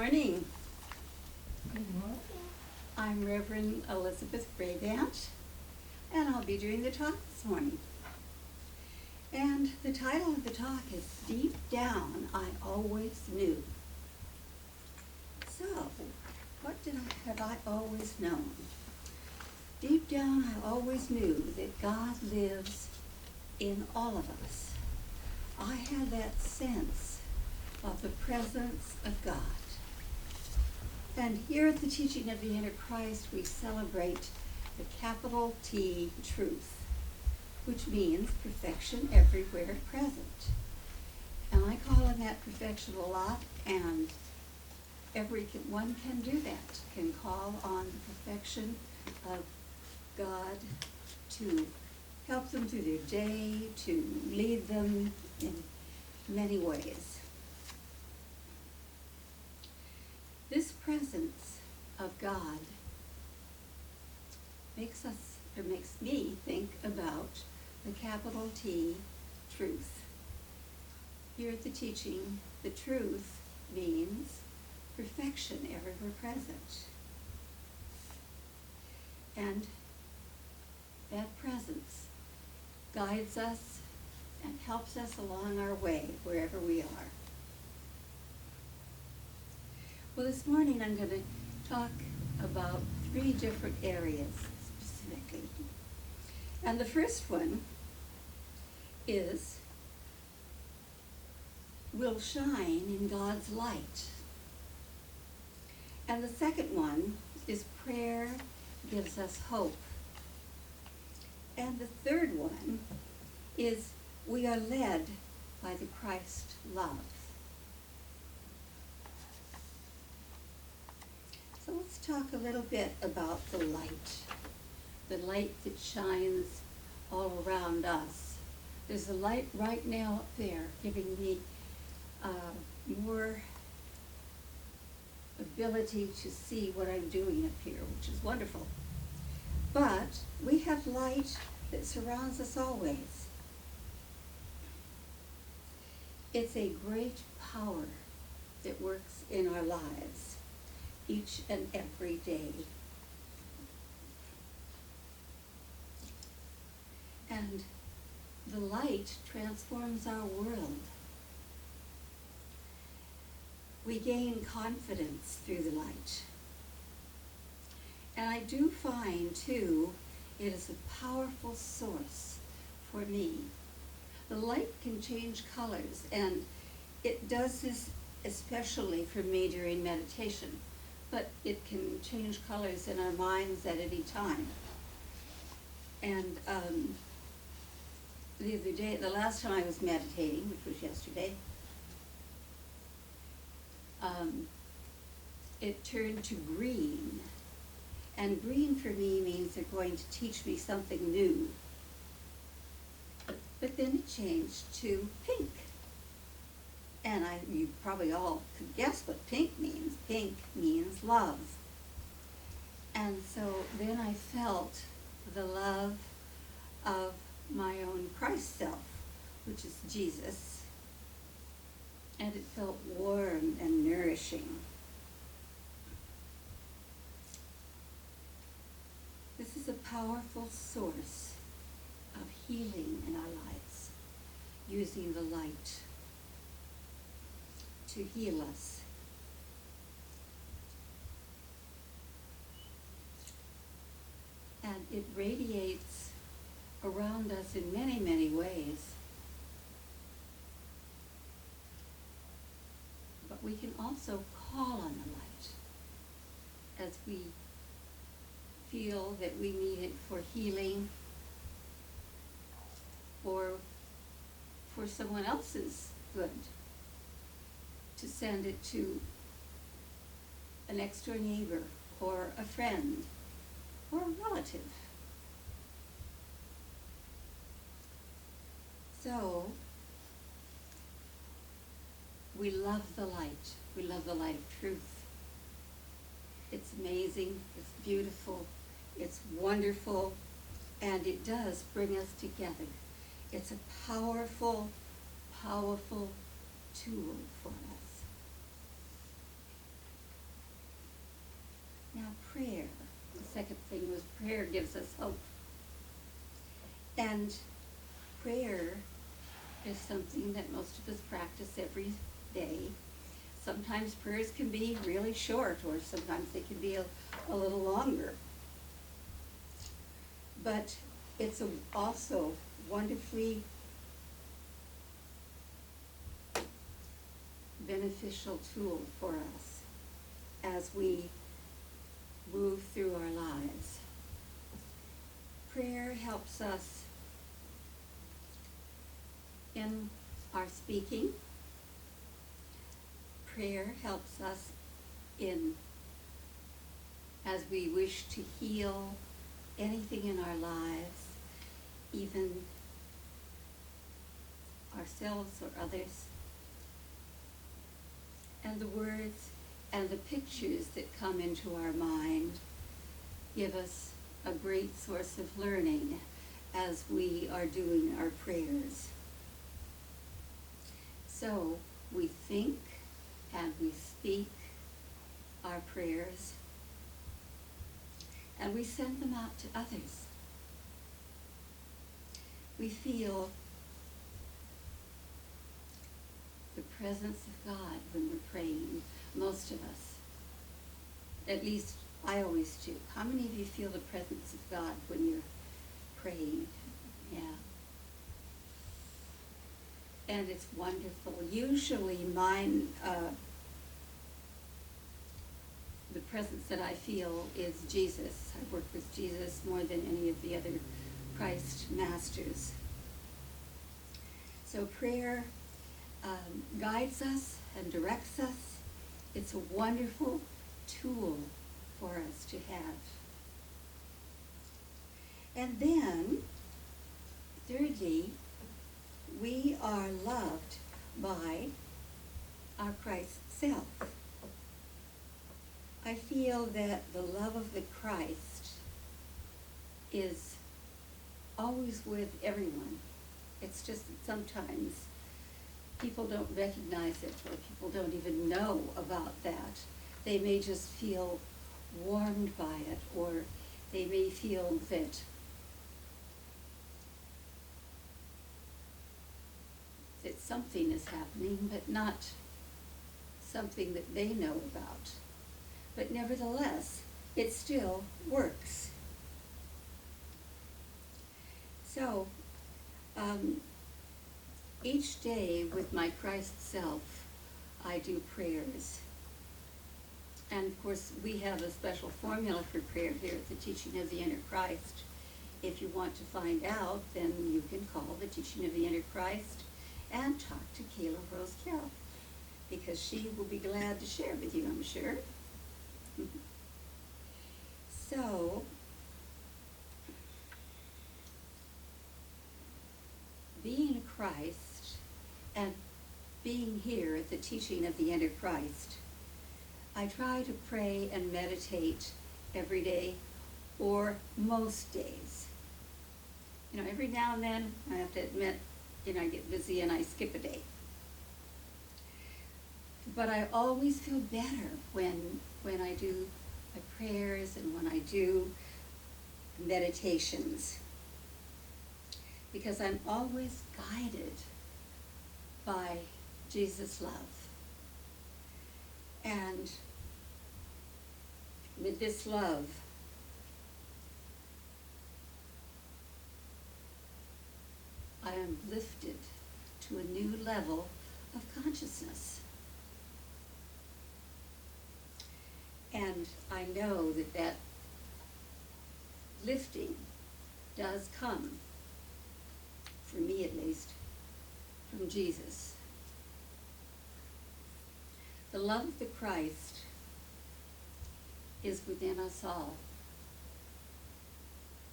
morning. Good morning. I'm Reverend Elizabeth Brabant, and I'll be doing the talk this morning. And the title of the talk is Deep Down, I Always Knew. So, what have I always known? Deep down, I always knew that God lives in all of us. I had that sense of the presence of God. And here at the Teaching of the Inner Christ, we celebrate the capital T truth, which means perfection everywhere present. And I call on that perfection a lot, and everyone can do that, can call on the perfection of God to help them through their day, to lead them in many ways. This presence of God makes me think about the capital T truth. Here at the teaching, the truth means perfection everywhere present. And that presence guides us and helps us along our way wherever we are. Well, this morning I'm going to talk about 3 different areas specifically. And the first one is, we'll shine in God's light. And the second one is prayer gives us hope. And the third one is we are led by the Christ love. So let's talk a little bit about the light that shines all around us. There's a light right now up there giving me more ability to see what I'm doing up here, which is wonderful. But we have light that surrounds us always. It's a great power that works in our lives each and every day. And the light transforms our world. We gain confidence through the light. And I do find, too, it is a powerful source for me. The light can change colors, and it does this especially for me during meditation. But it can change colors in our minds at any time. And the last time I was meditating, which was yesterday, it turned to green. And green for me means they're going to teach me something new. But then it changed to pink. And you probably all could guess what pink means. Pink means love. And so then I felt the love of my own Christ self, which is Jesus. And it felt warm and nourishing. This is a powerful source of healing in our lives, using the light to heal us. And it radiates around us in many, many ways. But we can also call on the light as we feel that we need it for healing or for someone else's good. To send it to a next door neighbor or a friend or a relative. So, we love the light. We love the light of truth. It's amazing, it's beautiful, it's wonderful, and it does bring us together. It's a powerful, powerful tool for us. prayer. The second thing was prayer gives us hope. And prayer is something that most of us practice every day. Sometimes prayers can be really short, or sometimes they can be a little longer. But it's also wonderfully beneficial tool for us as we move through our lives. Prayer helps us in our speaking. Prayer helps us as we wish to heal anything in our lives, even ourselves or others. And the words and the pictures that come into our mind give us a great source of learning as we are doing our prayers. So we think and we speak our prayers, and we send them out to others. We feel the presence of God when we're praying, most of us. At least I always do. How many of you feel the presence of God when you're praying? Yeah. And it's wonderful. Usually the presence that I feel is Jesus. I work with Jesus more than any of the other Christ masters. So prayer guides us and directs us. It's a wonderful tool for us to have. And then, thirdly, we are loved by our Christ self. I feel that the love of the Christ is always with everyone. It's just that sometimes people don't recognize it, or people don't even know about that. They may just feel warmed by it, or they may feel that something is happening, but not something that they know about. But nevertheless, it still works. So, each day with my Christ self, I do prayers. And of course, we have a special formula for prayer here at the Teaching of the Inner Christ. If you want to find out, then you can call the Teaching of the Inner Christ and talk to Kayla Rose Carroll, because she will be glad to share with you, I'm sure. So, being in Christ and being here at the Teaching of the Inner Christ, I try to pray and meditate every day, or most days. You know, every now and then, I have to admit, I get busy and I skip a day. But I always feel better when I do my prayers and when I do meditations, because I'm always guided by Jesus' love. And with this love, I am lifted to a new level of consciousness. And I know that lifting does come, for me at least, from Jesus. The love of the Christ is within us all.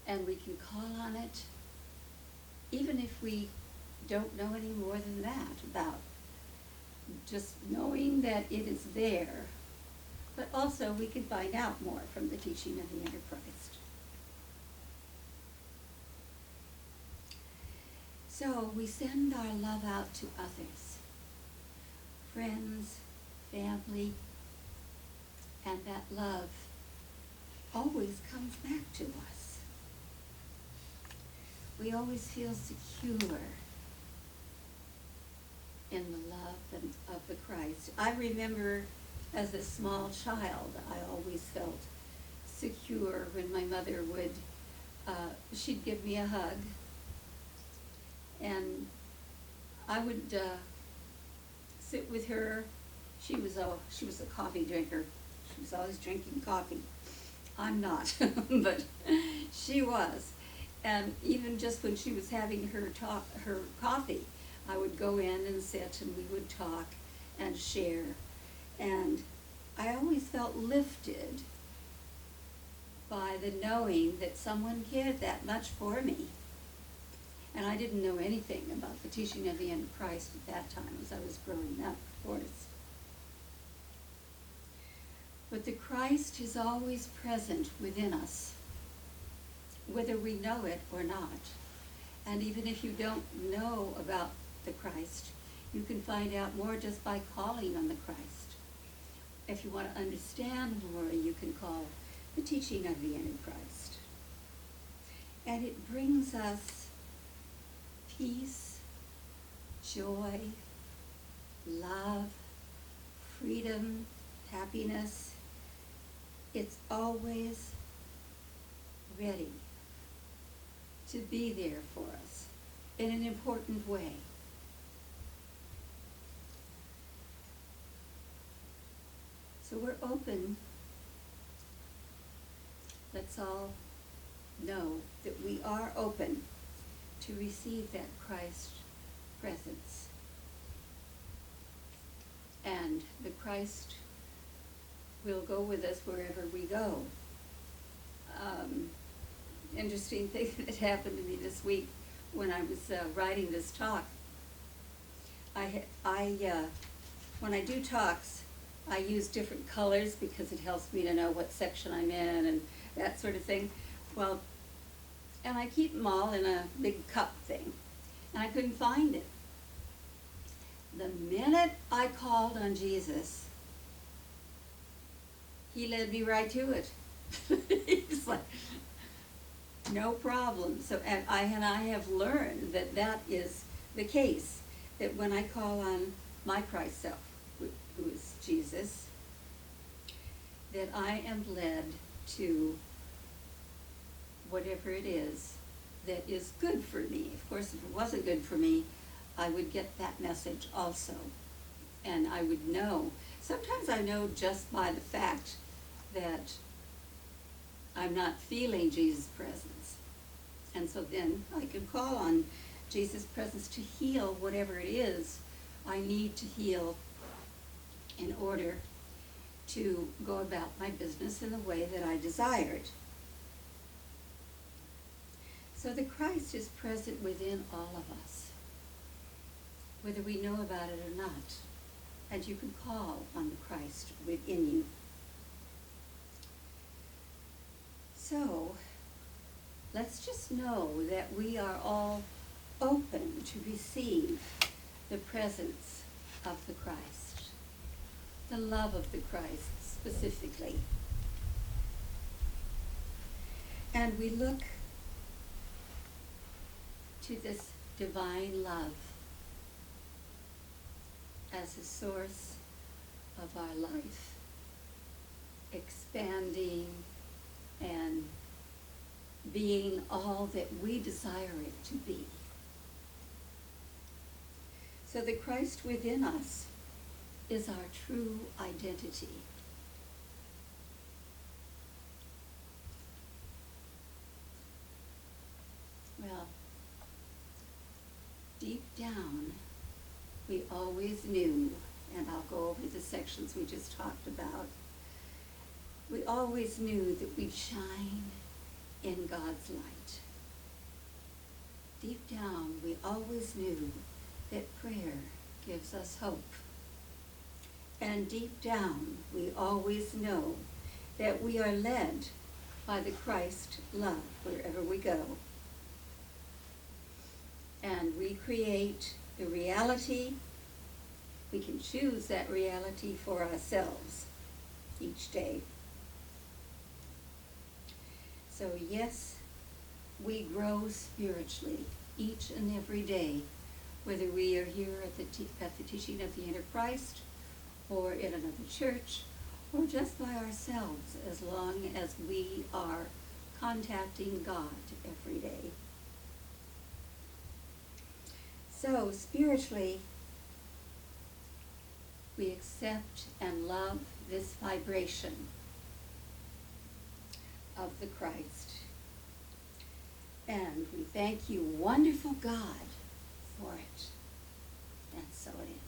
And we can call on it even if we don't know any more than that, about just knowing that it is there. But also we can find out more from the Teaching of the Inner Christ. So we send our love out to others, friends, family, and that love always comes back to us. We always feel secure in the love of the Christ. I remember as a small child, I always felt secure when my mother would, she'd give me a hug, and I would sit with her. She was a coffee drinker. She was always drinking coffee. I'm not, but she was. And even just when she was having her coffee, I would go in and sit and we would talk and share. And I always felt lifted by the knowing that someone cared that much for me. And I didn't know anything about the teaching of the Antichrist at that time as I was growing up, of course. But the Christ is always present within us, whether we know it or not. And even if you don't know about the Christ, you can find out more just by calling on the Christ. If you want to understand more, you can call the teaching of the Antichrist. And it brings us peace, joy, love, freedom, happiness. It's always ready to be there for us in an important way. So we're open. Let's all know that we are open to receive that Christ presence. And the Christ will go with us wherever we go. Interesting thing that happened to me this week when I was writing this talk. When I do talks, I use different colors because it helps me to know what section I'm in and that sort of thing. Well, and I keep them all in a big cup thing, and I couldn't find it. The minute I called on Jesus, he led me right to it. He's like, no problem. So, and I have learned that that is the case, that when I call on my Christ self, who is Jesus, that I am led to whatever it is that is good for me. Of course, if it wasn't good for me, I would get that message also. And I would know. Sometimes I know just by the fact that I'm not feeling Jesus' presence. And so then I can call on Jesus' presence to heal whatever it is I need to heal in order to go about my business in the way that I desired. So the Christ is present within all of us, whether we know about it or not. And you can call on the Christ within you. So, let's just know that we are all open to receive the presence of the Christ, the love of the Christ specifically. And we look to this divine love as a source of our life, expanding and being all that we desire it to be. So the Christ within us is our true identity. Well, deep down, we always knew, and I'll go over the sections we just talked about, we always knew that we shine in God's light. Deep down, we always knew that prayer gives us hope. And deep down, we always know that we are led by the Christ love wherever we go. And we create the reality. We can choose that reality for ourselves each day. So yes, we grow spiritually each and every day, whether we are here at the teaching of the inner Christ, or in another church, or just by ourselves, as long as we are contacting God every day. So spiritually, we accept and love this vibration of the Christ. And we thank you, wonderful God, for it. And so it is.